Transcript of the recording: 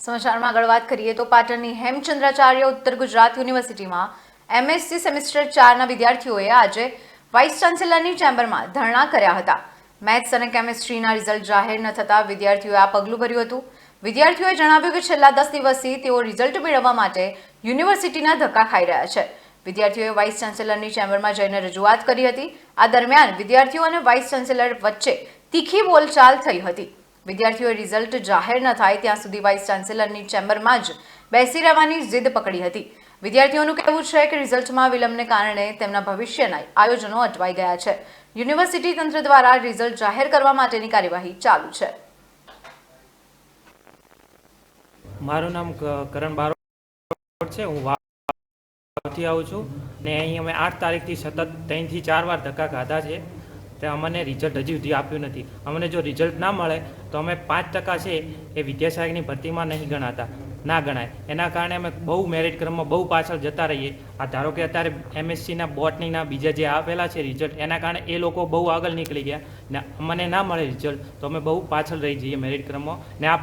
સમાચારમાં આગળ વાત કરીએ તો પાટણની હેમચંદ્રાચાર્ય ઉત્તર ગુજરાત યુનિવર્સિટીમાં એમએસસી સેમેસ્ટર 4ના વિદ્યાર્થીઓએ આજે વાઇસ ચાન્સેલરની ચેમ્બરમાં ધરણા કર્યા હતા. મેથ્સ અને કેમિસ્ટ્રીના રિઝલ્ટ જાહેર ન થતાં વિદ્યાર્થીઓએ આ પગલું ભર્યું હતું. વિદ્યાર્થીઓએ જણાવ્યું કે છેલ્લા 10 દિવસથી તેઓ રિઝલ્ટ મેળવવા માટે યુનિવર્સિટીના ધક્કા ખાઈ રહ્યા છે. વિદ્યાર્થીઓએ વાઇસ ચાન્સેલરની ચેમ્બરમાં જઈને રજૂઆત કરી હતી. આ દરમિયાન વિદ્યાર્થીઓ અને વાઇસ ચાન્સેલર વચ્ચે તીખી બોલચાલ થઈ હતી. વિદ્યાર્થીઓએ રિઝલ્ટ જાહેર ન થાય ત્યાં સુધી વાઇસ ચાન્સેલરની ચેમ્બરમાં જ બેસી રહેવાની જીદ પકડી હતી. વિદ્યાર્થીઓનું કહેવું છે કે રિઝલ્ટમાં વિલંબને કારણે તેમના ભવિષ્યના આયોજનો અટવાઈ ગયા છે. યુનિવર્સિટી તંત્ર દ્વારા રિઝલ્ટ જાહેર કરવા માટેની કાર્યવાહી ચાલુ છે. મારું નામ કરણ બારોટ છે. હું વાવથી આવું છું ને અહીં અમે 8 તારીખથી સતત 3 થી 4 વાર ધક્કા ખાધા છે. તે અમને રિઝલ્ટ હજી સુધી આપ્યું નથી. અમને જો રિઝલ્ટ ના મળે તો અમે 5% છે એ વિદ્યાસહાયકની ભરતીમાં નહીં ના ગણાય. એના કારણે અમે બહુ મેરિટ ક્રમમાં બહુ પાછળ જતા રહીએ. આ ધારો કે અત્યારે એમએસસીના બોટનીના બીજા જે આપેલા છે રિઝલ્ટ, એના કારણે એ લોકો બહુ આગળ નીકળી ગયા ને અમને ના મળે રિઝલ્ટ તો અમે બહુ પાછળ રહી જઈએ મેરિટ ક્રમમાં ને આ